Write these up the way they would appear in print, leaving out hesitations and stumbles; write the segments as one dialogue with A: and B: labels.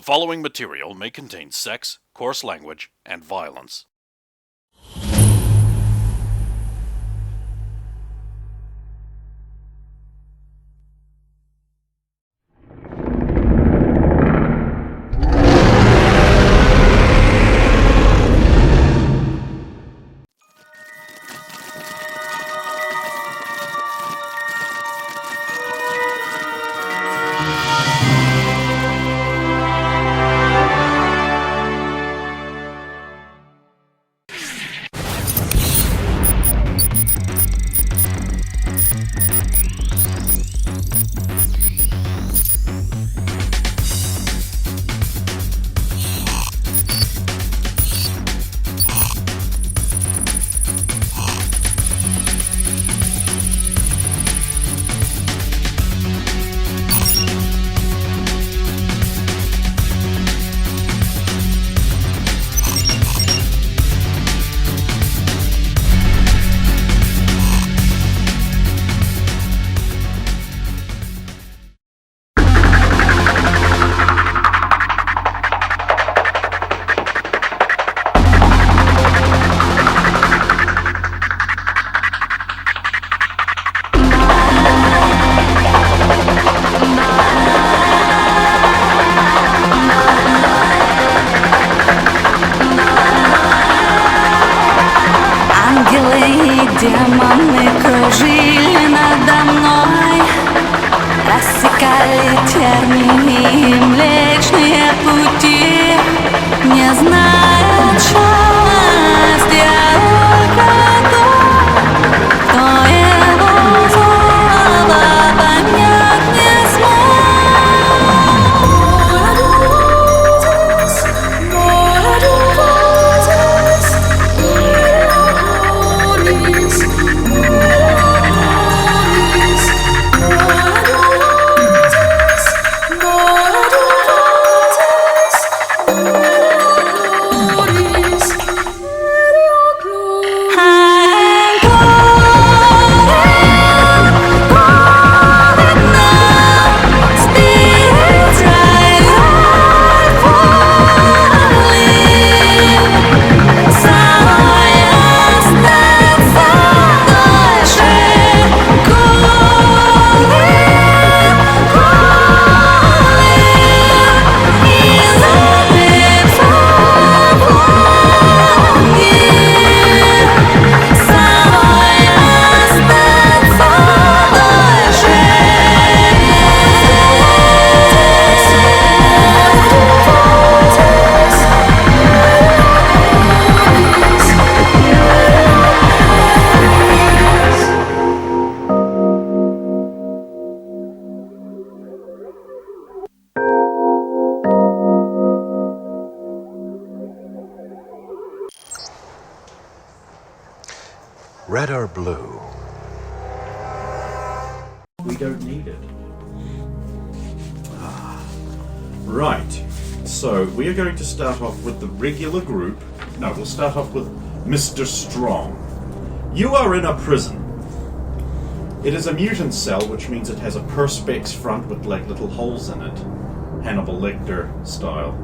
A: following material may contain sex, coarse language, and violence.
B: Демоны кружили надо мной, рассекали тернии Млечные пути, не знают счастья только тот, кто его слова понять не смог.
C: Red or blue?
D: We don't need it. Right. So, we are going to start off with the regular group. No, we'll start off with Mr. Strong. You are in a prison. It is a mutant cell, which means it has a perspex front with like little holes in it. Hannibal Lecter style.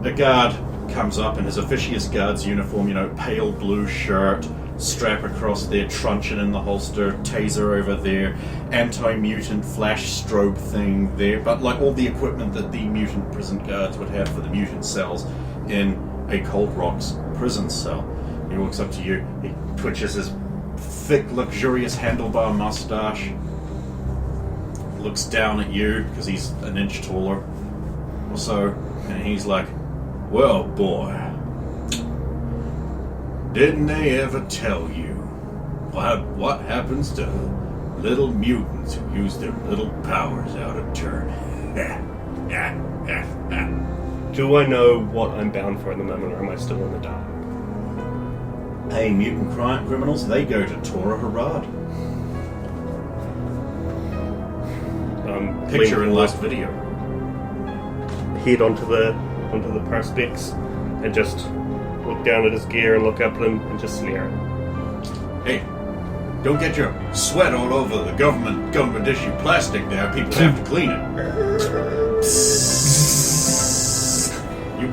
D: A guard comes up in his officious guard's uniform, pale blue shirt, strap across there, truncheon in the holster, taser over there, anti-mutant flash strobe thing there, but like all the equipment that the mutant prison guards would have for the mutant cells in a Cold Rocks prison cell. He walks up to you, he twitches his thick, luxurious handlebar mustache, looks down at you, because he's an inch taller or so, and he's like, "Well, boy, didn't they ever tell you what happens to little mutants who use their little powers out of turn?"
E: Do I know what I'm bound for at the moment, or am I still in the dark?
D: Hey, mutant criminals, they go to Tora Harad. Picture in last video.
E: Head onto the perspex and just look down at his gear and look up at him and just sneer.
D: Hey, don't get your sweat all over the government issue plastic there. People have to clean it.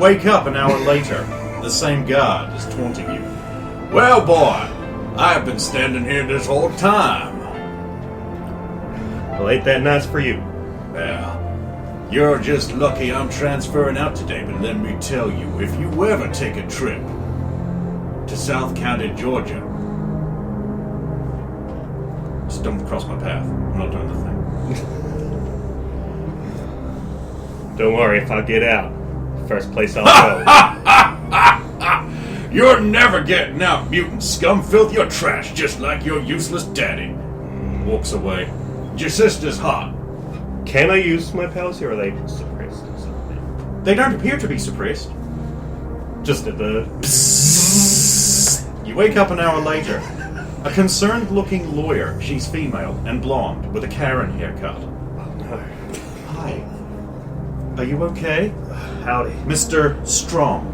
D: wake up an hour later. The same guard is taunting you. Well, boy, I've been standing here this whole time.
E: Well, ain't that nice for you?
D: Well, you're just lucky I'm transferring out today, but let me tell you, if you ever take a trip to South County, Georgia, just don't cross my path. I'm not doing the thing.
E: Don't worry, if I get out, first place I'll go.
D: You're never getting out, mutant scum filth. You're trash, just like your useless daddy. Walks away. Your sister's hot.
E: Can I use my powers here, or are they suppressed or something?
D: They don't appear to be suppressed.
E: Just at the...
D: You wake up an hour later. A concerned-looking lawyer. She's female and blonde with a Karen haircut.
E: Oh, no.
D: Hi. Are you okay?
E: Howdy.
D: Mr. Strong.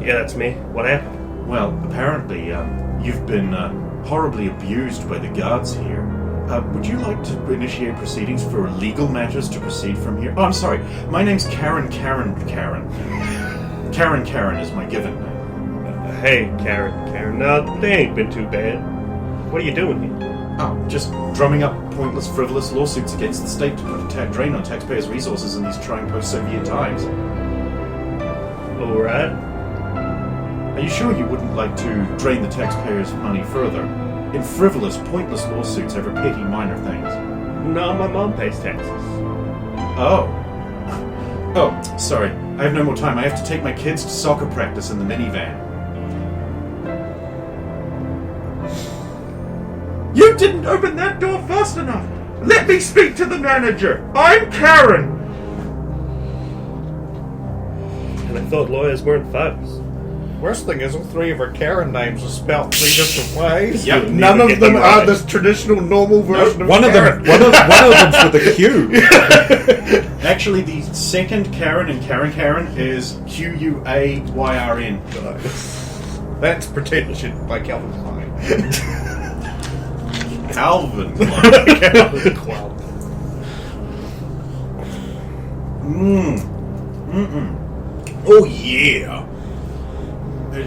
E: Yeah, that's me. What happened?
D: Well, apparently, you've been horribly abused by the guards here. Would you like to initiate proceedings for legal matters to proceed from here? Oh, I'm sorry. My name's Karen. Karen is my given name.
E: Hey, Karen. No, they ain't been too bad. What are you doing here?
D: Oh, just drumming up pointless, frivolous lawsuits against the state to put a drain on taxpayers' resources in these trying post-Soviet times.
E: Alright.
D: Are you sure you wouldn't like to drain the taxpayers' money further? In frivolous, pointless lawsuits over petty, minor things.
E: No, my mom pays taxes.
D: Oh. Oh, sorry. I have no more time. I have to take my kids to soccer practice in the minivan. You didn't open that door fast enough! Let me speak to the manager! I'm Karen!
E: And I thought lawyers weren't thugs.
C: Worst thing is, all three of her Karen names are spelled three different ways.
D: Yep.
C: None of
E: Get
C: them
E: them
C: are
E: right.
C: the traditional, normal version of
F: One of
C: Karen.
F: them, one of them's with a Q.
D: Actually, the second Karen in Karen is Q-U-A-Y-R-N.
C: That's pretension by Calvin Klein.
D: Calvin. Oh, yeah.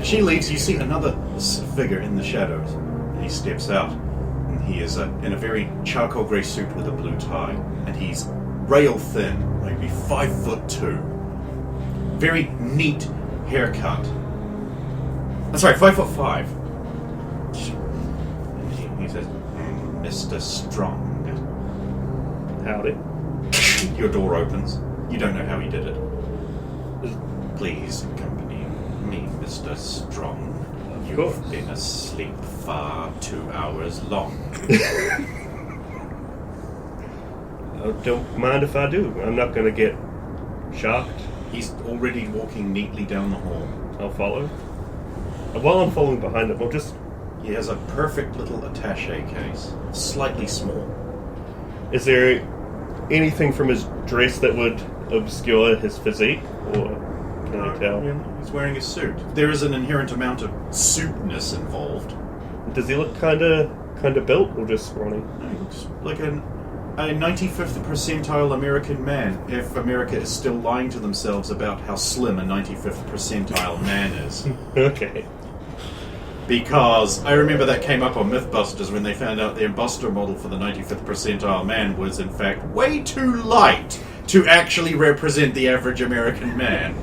D: She leaves. You see another figure in the shadows. He steps out, and he is in a very charcoal grey suit with a blue tie, and he's rail thin, maybe 5'2". Very neat haircut. I'm sorry, 5'5". And he says, "Mr. Strong."
E: Howdy.
D: Your door opens. You don't know how he did it. Please accompany me, Mr. Strong.
E: course.
D: You've been asleep far too hours long.
E: Don't mind if I do. I'm not going to get shocked.
D: He's already walking neatly down the hall.
E: I'll follow. While I'm following behind him, I'll just...
D: He has a perfect little attaché case. Slightly small.
E: Is there anything from his dress that would obscure his physique? Or can I tell?
D: He's wearing a suit. There is an inherent amount of suitness involved.
E: Does he look kind of built or just scrawny?
D: He looks like a 95th percentile American man, if America is still lying to themselves about how slim a 95th percentile man is.
E: Okay.
D: Because I remember that came up on Mythbusters when they found out the imposter model for the 95th percentile man was in fact way too light to actually represent the average American man.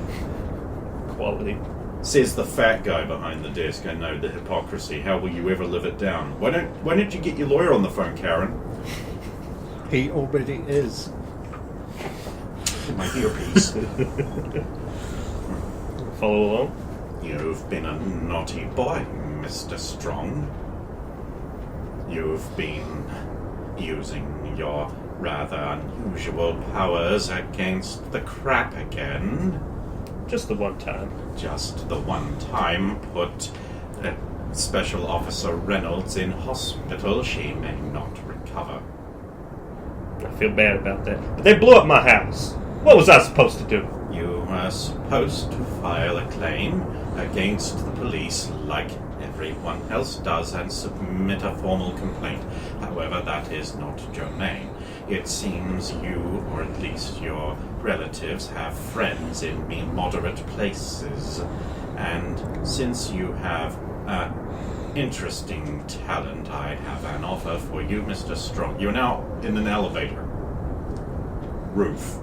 E: Quality.
D: Says the fat guy behind the desk. I know the hypocrisy. How will you ever live it down? Why don't you get your lawyer on the phone, Karen?
C: He already is.
D: My earpiece.
E: Follow along.
D: You've been a naughty boy, Mr. Strong. You've been using your rather unusual powers against the crap again.
E: Just the one time.
D: Just the one time put Special Officer Reynolds in hospital. She may not recover.
E: I feel bad about that. But they blew up my house. What was I supposed to do?
D: You were supposed to file a claim against the police like everyone else does and submit a formal complaint. However, that is not germane. It seems you, or at least your relatives, have friends in moderate places. And since you have an interesting talent, I have an offer for you, Mr. Strong. You're now in an elevator. Roof.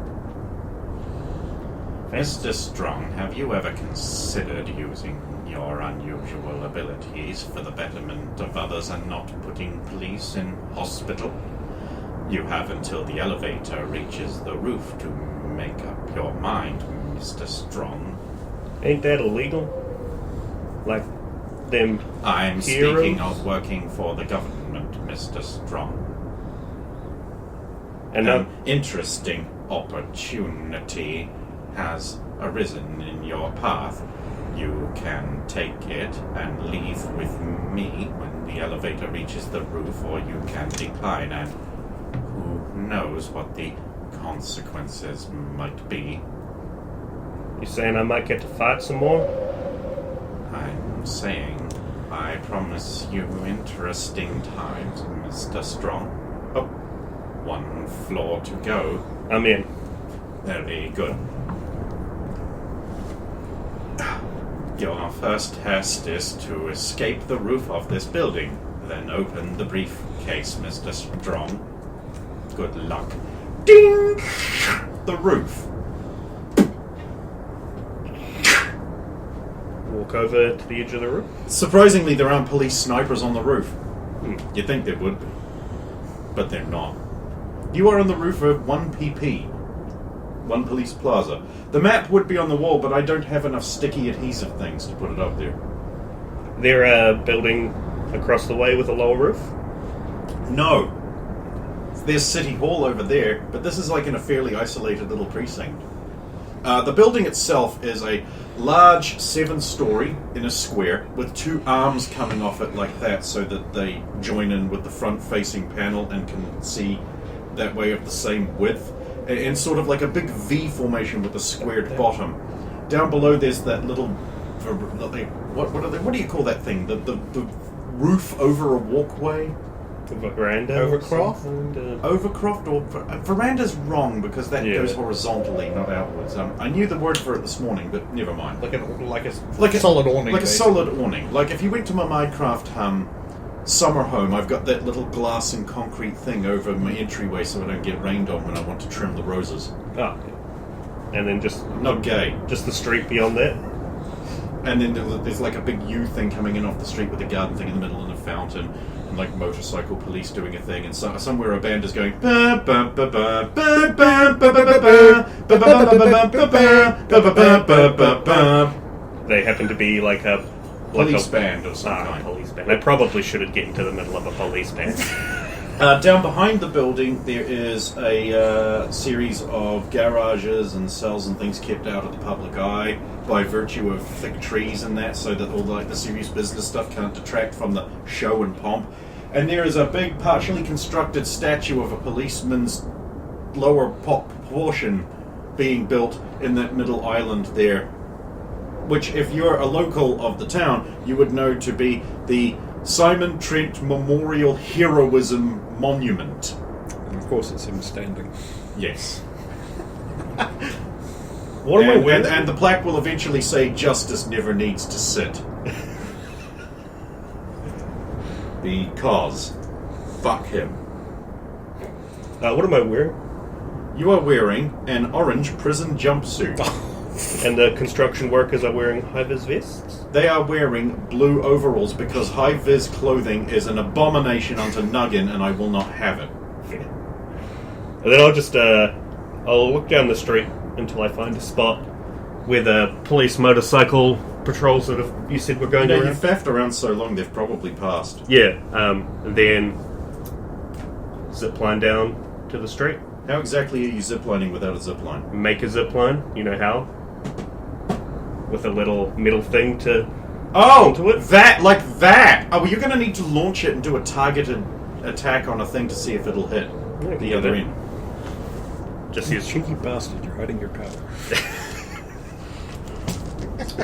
D: Mr. Strong, have you ever considered using your unusual abilities for the betterment of others and not putting police in hospital? You have until the elevator reaches the roof to make up your mind, Mr. Strong.
E: Ain't that illegal? Like them
D: I'm
E: heroes?
D: speaking of working for the government, Mr. Strong.
E: And
D: An interesting opportunity has arisen in your path. You can take it and leave with me when the elevator reaches the roof, or you can decline, and who knows what the consequences might be.
E: you saying I might get to fight some more?
D: I'm saying I promise you interesting times, Mr. Strong. Oh, one floor to go.
E: I'm in.
D: Very good. Your first test is to escape the roof of this building. Then open the briefcase, Mr. Strong. Good luck. Ding! The roof.
E: Walk over to the edge of the roof.
D: Surprisingly, there aren't police snipers on the roof. You'd think there would be, but they're not. You are on the roof of 1 PP, 1 Police Plaza. The map would be on the wall, but I don't have enough sticky adhesive things to put it up there.
E: They're a building across the way with a lower roof?
D: No. There's City Hall over there, but this is like in a fairly isolated little precinct. The building itself is a large 7-story in a square with 2 arms coming off it like that, so that they join in with the front-facing panel and can see that way of the same width, and sort of like a big V formation with a squared bottom. Down below there's that little what do you call that thing? The roof over a walkway?
E: Veranda?
C: Overcroft?
D: Overcroft or veranda's wrong because that
E: Yeah.
D: goes horizontally, not outwards. I knew the word for it this morning, but never mind.
C: Like a solid awning.
D: Like a
C: basically.
D: solid awning. Like if you went to my Minecraft summer home, I've got that little glass and concrete thing over my entryway so I don't get rained on when I want to trim the roses.
E: Oh. And then just
D: Not gay.
E: the street beyond that?
D: And then there's like a big U thing coming in off the street with a garden thing in the middle and a fountain, and like motorcycle police doing a thing, and somewhere a band is going.
E: They happen to be like a
D: Police band of some kind.
E: Police band. They probably shouldn't get into the middle of a police band.
D: Down behind the building, there is a series of garages and cells and things kept out of the public eye by virtue of thick trees and that, so that all the serious business stuff can't detract from the show and pomp. And there is a big, partially constructed statue of a policeman's lower portion being built in that middle island there, which, if you're a local of the town, you would know to be the Simon Trent Memorial Heroism Monument.
F: And of course, it's him standing.
D: Yes.
E: What am I wearing?
D: And the plaque will eventually say, "Justice never needs to sit." Because fuck him.
E: What am I wearing?
D: You are wearing an orange prison jumpsuit.
E: And the construction workers are wearing high-vis vests?
D: They are wearing blue overalls because high-vis clothing is an abomination unto Nuggin, and I will not have it.
E: And then I'll just, I'll look down the street until I find a spot where the police motorcycle patrols that you said were going
D: You
E: around.
D: faffed around so long, they've probably passed.
E: Yeah, and then zipline down to the street.
D: How exactly are you ziplining without a zipline?
E: Make a zipline, you know how? With a little metal thing to...
D: Oh!
E: Onto it?
D: That! Like that! Oh, well, you're going to need to launch it and do a targeted attack on a thing to see if it'll hit
E: Yeah,
D: the other
E: yeah.
D: end.
E: Just
F: You
E: use...
F: cheeky bastard, you're hiding your powder.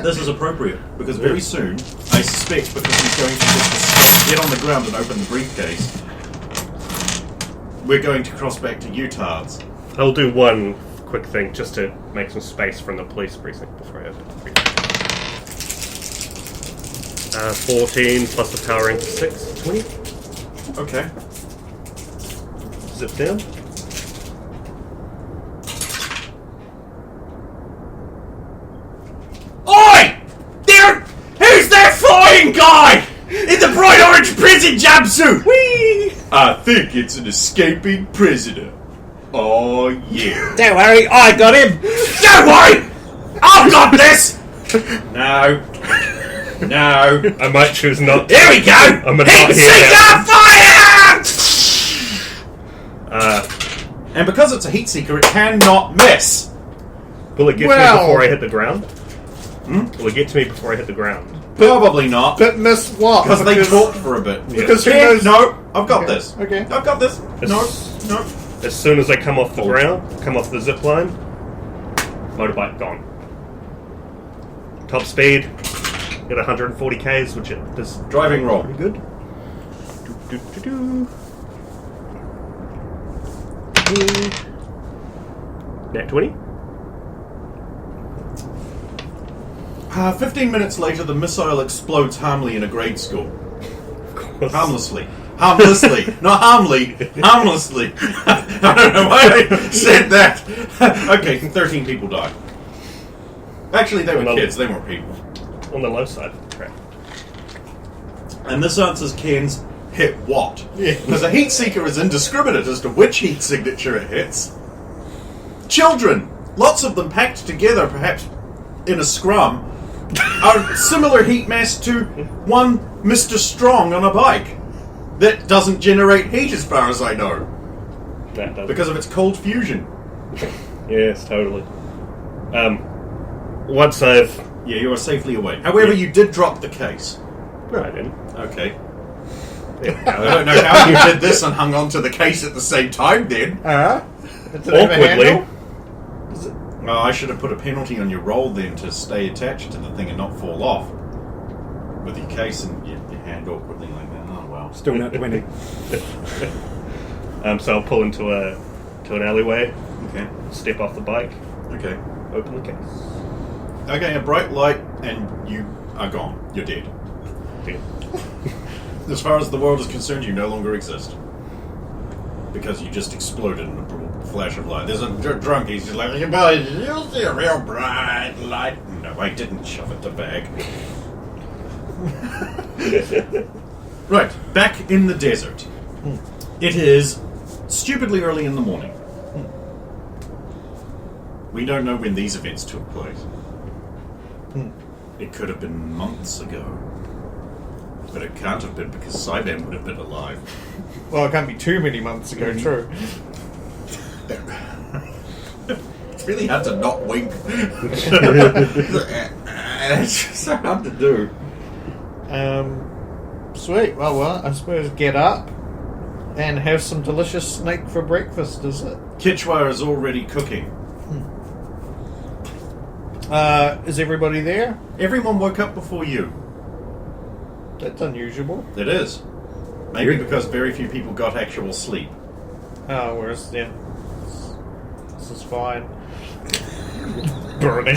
D: This is appropriate, because very soon, I suspect, because he's going to just get on the ground and open the briefcase, we're going to cross back to Utah's.
E: I'll do one quick thing just to make some space from the police precinct before I have it. 14 plus the power into 6, 20.
D: Okay.
E: Zip down.
D: Oi! There! Who's that flying guy in the bright orange prison jumpsuit? Whee! I think it's an escaping prisoner. Oh yeah.
C: Don't worry, I got him!
D: Don't worry! I've got this! No. No.
E: I might choose not to.
D: Here we go!
E: I'm gonna
D: Heat
E: not hear
D: seeker fire!
E: that.
D: And because it's a heat seeker, it cannot miss.
E: Will it get to
C: Well-
E: me before I hit the ground? Will it get to me before I hit the ground?
D: Probably not.
C: But miss what?
D: Because they talked for a bit.
C: Because who
D: Yeah,
C: knows?
D: no, I've got
C: Okay,
D: this.
C: okay.
D: I've got this. No, no.
E: As soon as I come off the ground, come off the zip line, motorbike gone. Top speed, get 140 k's, which is
D: Driving roll.
E: pretty good. Nat 20.
D: 15 minutes later, the missile explodes harmlessly in a grade school. Harmlessly. Harmlessly. Not harmly. Harmlessly. I don't know why I said that. Okay, 13 people died. Actually, they were kids. They weren't people.
E: On the low side of the track.
D: And this answers Ken's hit what?
C: Yeah.
D: Because a heat seeker is indiscriminate as to which heat signature it hits. Children, lots of them packed together, perhaps in a scrum, are similar heat mass to one Mr. Strong on a bike that doesn't generate heat as far as I know
E: That does.
D: because of its cold fusion.
E: Yes, totally. Once I've...
D: Yeah, you are safely away. However, you did drop the case.
E: No, I didn't.
D: Okay. I don't know how you did this and hung on to the case at the same time then.
C: Did it have a
E: Awkwardly.
C: handle?
D: Well, I should have put a penalty on your roll then to stay attached to the thing and not fall off. With your case and your hand awkwardly like that. Oh, well.
F: Still not 20.
E: So I'll pull into an alleyway,
D: Okay.
E: step off the bike,
D: Okay.
E: open the case.
D: Okay, a bright light and you are gone. You're dead.
E: Dead.
D: As far as the world is concerned, you no longer exist. Because you just exploded in a flash of light. There's a drunk, he's just like, you see a real bright light. No, I didn't shove it to bag. Right, back in the desert. It is stupidly early in the morning. We don't know when these events took place. It could have been months ago. But it can't have been because Cyban would have been alive.
C: Well, it can't be too many months ago, true.
D: It's really hard to not wink. It's just so hard to do.
C: Sweet. Well, I suppose get up and have some delicious snake for breakfast, is it?
D: Kitchwa is already cooking.
C: Is everybody there?
D: Everyone woke up before you.
C: That's unusual.
D: It is. Maybe because very few people got actual sleep.
C: Oh, whereas, yeah. This is fine. Burning.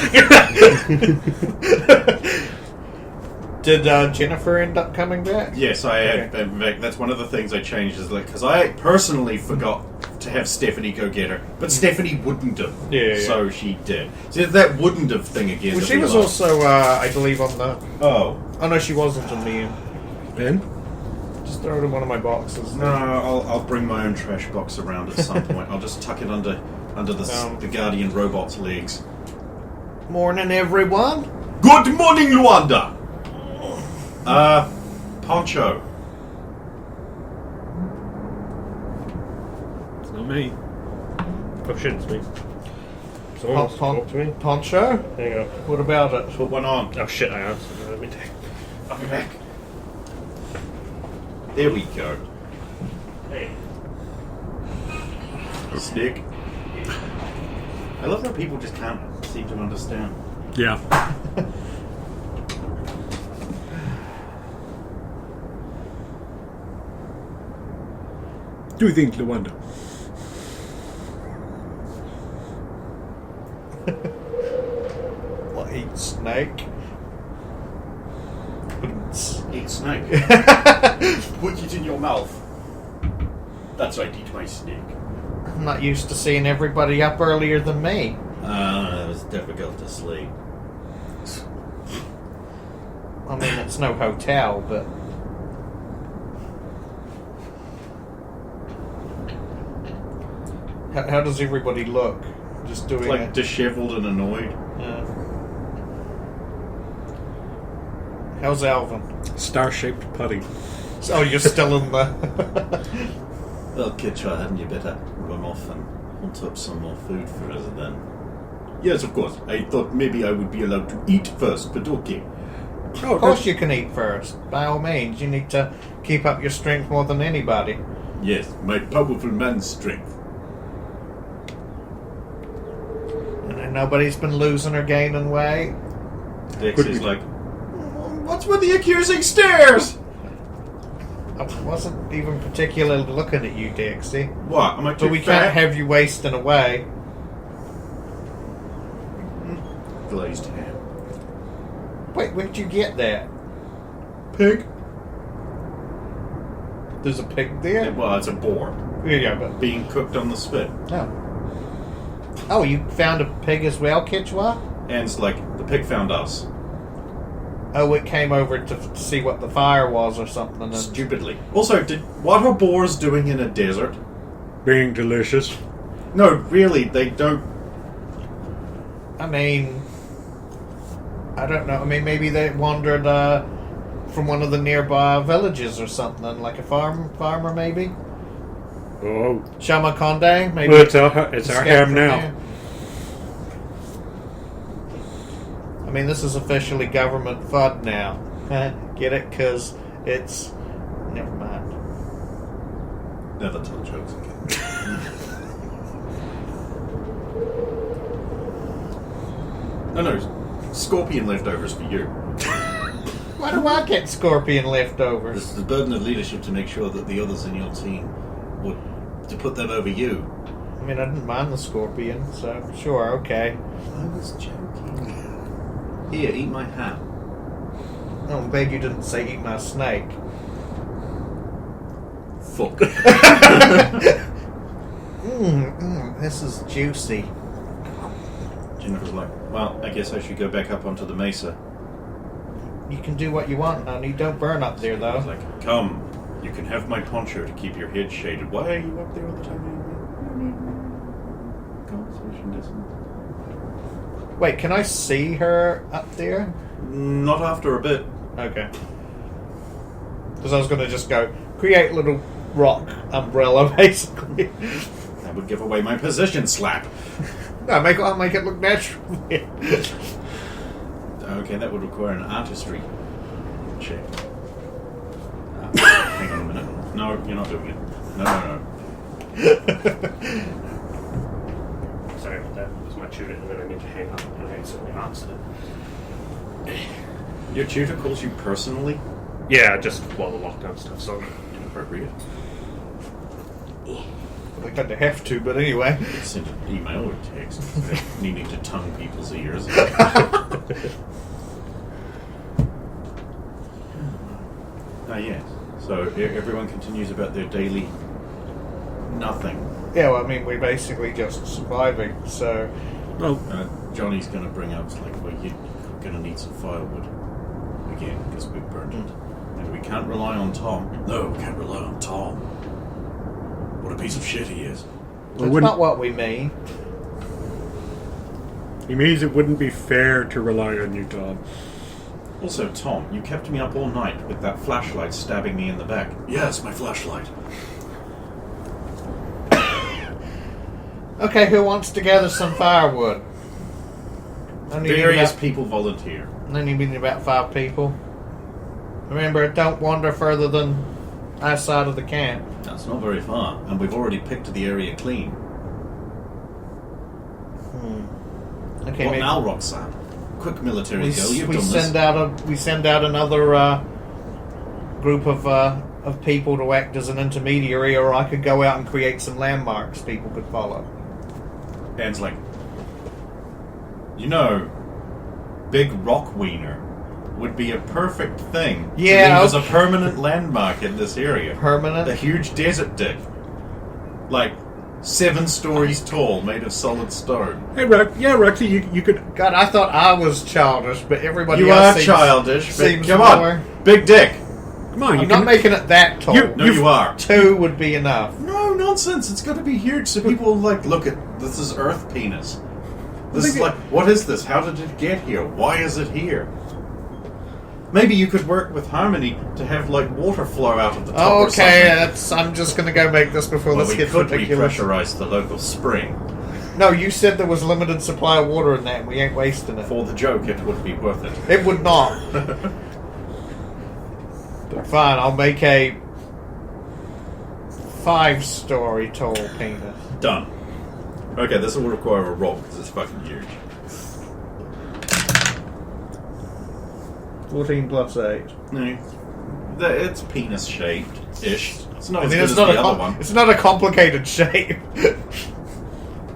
C: Did Jennifer end up coming back?
D: Yes, I had.
C: Okay.
D: In fact, that's one of the things I changed. Is like because I personally forgot to have Stephanie go get her, but Stephanie wouldn't have.
C: Yeah.
D: So she did. So that wouldn't have thing again.
C: Well,
D: that
C: she
D: we
C: was
D: lost.
C: also, I believe, on the...
D: Oh.
C: Oh, no, she wasn't in the end.
F: Ben?
C: Just throw it in one of my boxes.
D: No, I'll bring my own trash box around at some point. I'll just tuck it under the Guardian robot's legs.
C: Morning, everyone.
D: Good morning, Luanda. Poncho.
F: It's not me.
E: Oh shit, it's me. Someone wants to talk to me.
C: Poncho?
E: Hang on.
C: What about it?
D: Put one on.
E: Oh shit, I answered. Let me take.
D: I'll be back. There we go.
E: Hey.
D: Stick. I love how people just can't seem to understand.
F: Yeah. Do you think, Luanda?
C: eat snake.
D: Eat snake. Put it in your mouth. That's right, eat my snake.
C: I'm not used to seeing everybody up earlier than me.
D: It was difficult to sleep.
C: I mean, it's no hotel, but... How does everybody look? Just doing
D: It's like
C: it.
D: disheveled and annoyed.
C: How's Alvin?
F: Star-shaped putty.
C: Oh, you're still in the...
D: Well, Kitcha, hadn't you better run off and hunt up some more food for us then? Yes, of course. I thought maybe I would be allowed to eat first, but okay.
C: Oh, of course you can eat first. By all means, you need to keep up your strength more than anybody.
D: Yes, my powerful man's strength.
C: And nobody's been losing or gaining weight.
D: Dex is like, what's with the accusing stares?
C: I wasn't even particularly looking at you, Dixie.
D: What? Am I too
C: But we
D: fat?
C: can't have you wasting away.
D: Glazed ham.
C: Wait, where'd you get that?
D: Pig?
C: There's a pig there?
D: Well, it's a boar.
C: Yeah, but...
D: Being cooked on the spit.
C: Oh. Oh, you found a pig as well, Kitchwa?
D: And it's like, the pig found us.
C: Oh, it came over to see what the fire was or something. And
D: Stupidly. Also, what are boars doing in a desert?
F: Being delicious.
D: No, really, they don't...
C: I mean... I don't know. I mean, maybe they wandered from one of the nearby villages or something. Like a farmer, maybe?
F: Oh.
C: Shamakonde, maybe?
F: Well, it's our
C: escaped
F: ham
C: from
F: now.
C: there. I mean, this is officially government FUD now. Get it? Because it's... Never mind.
D: Never tell jokes again. No, scorpion leftovers for you.
C: Why do I get scorpion leftovers?
D: It's the burden of leadership to make sure that the others in your team would... to put them over you.
C: I mean, I didn't mind the scorpion, so sure, okay.
D: I was joking. Here, eat my ham.
C: Oh, I'm glad you didn't say eat my snake.
D: Fuck.
C: This is juicy.
D: Jennifer's like, well, I guess I should go back up onto the mesa.
C: You can do what you want, honey. Don't burn up there,
D: I
C: though.
D: was like, come, you can have my poncho to keep your head shaded. Why are you up there all the time? Conversation distance.
C: Wait, can I see her up there?
D: Not after a bit.
C: Okay. Because I was going to just go, create little rock umbrella, basically.
D: That would give away my position slap.
C: No, I'll make it look natural.
D: Okay, that would require an artistry check. Hang on a minute. No, you're not doing it. No.
E: Sorry about that. It was my tutor, and then I need to hang up, and I accidentally answered it.
D: Your tutor calls you personally?
E: Yeah, just while the lockdown stuff's on.
D: Inappropriate.
C: They kind of have to, but anyway.
D: Send an email or text needing to tongue people's ears. Yes. So everyone continues about their daily nothing.
C: Yeah, well, I mean, we're basically just surviving, so...
F: Well,
D: Johnny's going to bring up, like, well, you're going to need some firewood again because we've burned it. And we can't rely on Tom. No, we can't rely on Tom. What a piece of shit he is.
C: That's not what we mean.
F: he means it wouldn't be fair to rely on you, Tom.
D: Also, Tom, you kept me up all night with that flashlight stabbing me in the back. Yes, my flashlight.
C: Okay, who wants to gather some firewood?
D: Various people volunteer.
C: Only need about 5 people. Remember, don't wander further than our side of the camp.
D: That's not very far, and we've already picked the area clean.
C: Okay,
D: What
C: maybe
D: now, Roxanne? Quick military
C: we,
D: go. You've
C: we
D: done
C: send
D: this.
C: out we send out another group of people to act as an intermediary, or I could go out and create some landmarks people could follow.
D: Dan's like, you know, big rock wiener would be a perfect thing to
C: Yeah,
D: leave as a permanent landmark in this area.
C: Permanent?
D: The huge desert dick. Like 7 stories tall, made of solid stone.
F: Hey, Roxy, you could.
C: God, I thought I was childish, but everybody
D: You
C: else
D: are childish, but
C: seems
D: come
C: more.
D: on. Big dick.
F: Come on,
C: I'm
F: you
C: not
F: can.
C: making it that tall.
D: No, you are.
C: 2 would be enough.
D: No, nonsense. It's got to be huge so people like, look at, this is Earth penis. This is like, what is this? How did it get here? Why is it here? Maybe you could work with Harmony to have like water flow out of the top or
C: Okay,
D: something.
C: I'm just gonna go make this before
D: Well,
C: this
D: we
C: gets
D: could
C: ridiculous.
D: repressurize the local spring.
C: No, you said there was limited supply of water in that, and we ain't wasting it.
D: For the joke, it would be worth it.
C: It would not. But fine, I'll make a 5-story tall penis.
D: Done. Okay, this will require a roll because it's fucking huge.
C: 14 plus 8.
D: No, it's penis shaped ish. It's not
C: I
D: as
C: mean,
D: good
C: it's
D: as
C: not
D: the
C: a
D: other one.
C: it's not a complicated shape.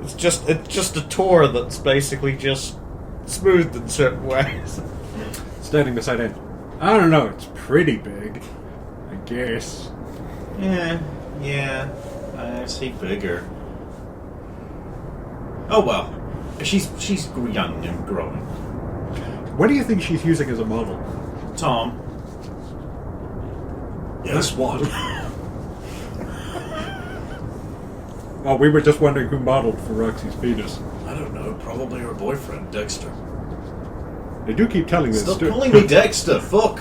C: It's just a tour that's basically just smoothed in certain ways.
F: Standing beside it. I don't know, it's pretty big. I guess.
D: Yeah. I see bigger. Oh well, she's young and growing.
F: What do you think she's using as a model?
D: Tom. Yes, what?
F: Oh, we were just wondering who modeled for Roxy's penis.
D: I don't know. Probably her boyfriend, Dexter.
F: They do keep telling us.
D: Stop calling me Dexter. Fuck.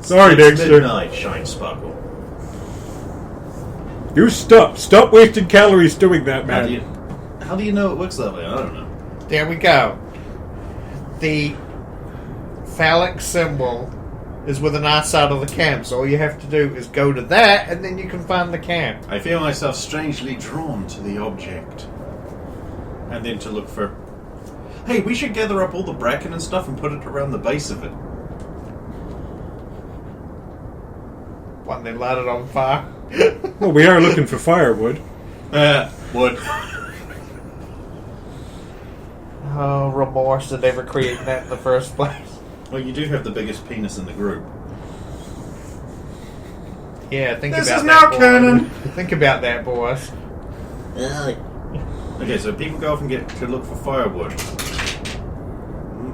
F: Sorry,
D: It's
F: Dexter.
D: midnight, Shine Sparkle.
F: You stop wasting calories doing that, man.
D: How do you know it works that way? I don't know.
C: There we go. The phallic symbol is with an outside of the camp, so all you have to do is go to that, and then you can find the camp.
D: I feel myself strangely drawn to the object. And then to look for... Hey, we should gather up all the bracken and stuff and put it around the base of it.
C: What, and then light it on fire?
F: Well, we are looking for firewood.
D: Wood.
C: Oh, remorse at ever creating that in the first place.
D: Well, you do have the biggest penis in the group.
C: Yeah, think
D: This
C: about
D: is
C: that,
D: now
C: boys.
D: canon.
C: Think about that, boys.
D: Okay, so people go off and get to look for firewood.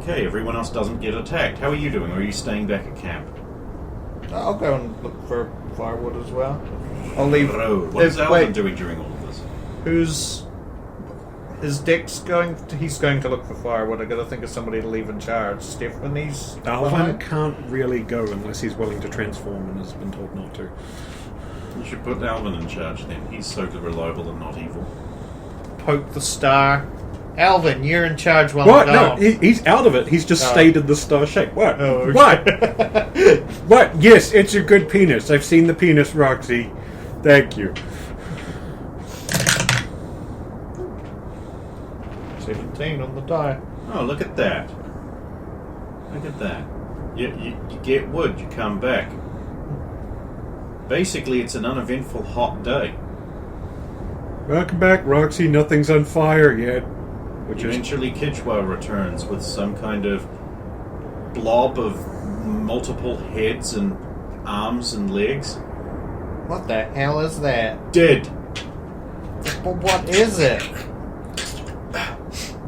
D: Okay, everyone else doesn't get attacked. How are you doing? Or are you staying back at camp?
C: I'll go and look for firewood as well. I'll leave.
D: Road. What is Alvin
C: Wait,
D: doing during all of this?
C: who's... Is Dick's going to... He's going to look for firewood. I gotta think of somebody to leave in charge. Stephanie's
F: Alvin
C: behind?
F: can't really go unless he's willing to transform and has been told not to.
D: You should put Alvin in charge then. He's so reliable and not evil.
C: Poke the star. Alvin, you're in charge while
F: What?
C: I'm
F: No,
C: gone.
F: he's out of it. He's just
C: Oh.
F: stayed in the star shape. What?
C: Oh, okay.
F: What? What? Yes, it's a good penis. I've seen the penis, Roxy. Thank you.
C: 17 on the die.
D: Oh, look at that. Look at that. You get wood, you come back. Basically, it's an uneventful hot day.
F: Welcome back, Roxy. Nothing's on fire yet. Which is
D: Eventually, Kitchwa returns with some kind of blob of multiple heads and arms and legs.
C: What the hell is that?
D: Dead.
C: But what is it?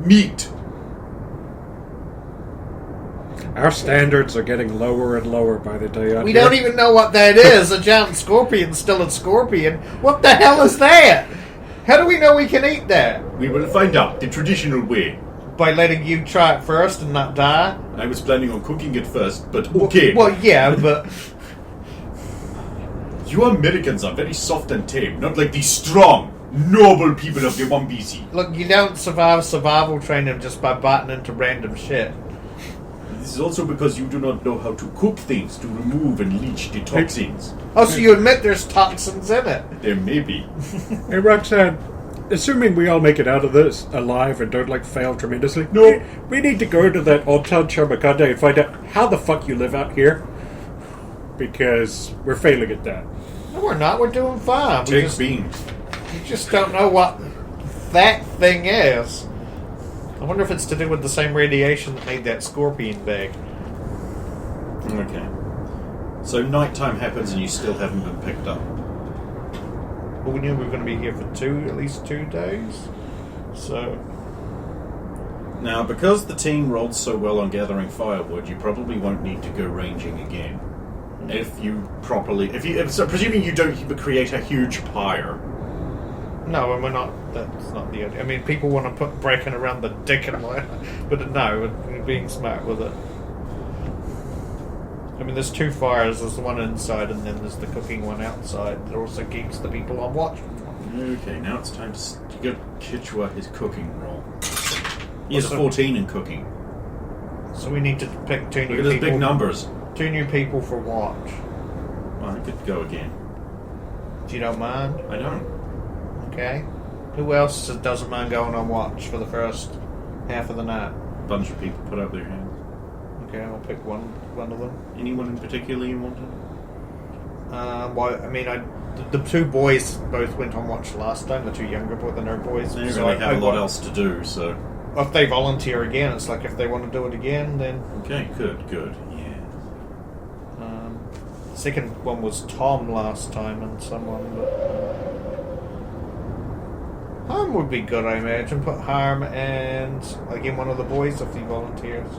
D: Meat.
F: our standards are getting lower and lower by the day.
C: We don't even know what that is. A giant scorpion's still a scorpion. What the hell is that? How do we know we can eat that?
D: We will find out the traditional way.
C: By letting you try it first and not die?
D: I was planning on cooking it first, but okay.
C: Well, yeah, but...
D: You Americans are very soft and tame, not like the strong, noble people of the 1BC.
C: Look, you don't survive survival training just by biting into random shit.
D: This is also because you do not know how to cook things to remove and leach the toxins.
C: Oh, so you admit there's toxins in it?
D: There may be.
F: Hey, Roxanne, assuming we all make it out of this alive and don't, fail tremendously,
D: No.
F: we need to go to that old town Charmacante and find out how the fuck you live out here. Because we're failing at that.
C: No, we're not. We're doing fine.
D: Take beans.
C: You just don't know what that thing is. I wonder if it's to do with the same radiation that made that scorpion big.
D: Okay. So nighttime happens and you still haven't been picked up.
C: Well, we knew we were going to be here for at least 2 days. So...
D: Now, because the team rolled so well on gathering firewood, you probably won't need to go ranging again. If you so presuming you don't create a huge pyre.
C: No, and we're not. That's not the idea. I mean, people want to put breaking around the dick and whatever, but no, we're being smart with it. I mean, there's 2 fires. There's the one inside, and then there's the cooking one outside. That also keeps the people on watch.
D: Okay, now it's time to give Kichwa his cooking roll. He has a 14 in cooking.
C: So we need to pick 2 new people.
D: Look at his big numbers.
C: 2 new people for watch.
D: Well, I could go again.
C: Do you don't mind?
D: I don't.
C: Okay. Who else doesn't mind going on watch for the first half of the night?
D: A bunch of people put up their hands.
C: Okay, I'll pick one of them.
D: Anyone in particular you wanted?
C: Well, I mean, the 2 boys both went on watch last time. The 2 younger boys, the nerd boys.
D: They don't really have a lot else to do, so...
C: If they volunteer again, it's like if they want to do it again, then...
D: Okay, good, yeah.
C: Second one was Tom last time and someone, but... Harm would be good, I imagine. Put Harm and, again, one of the boys if he volunteers.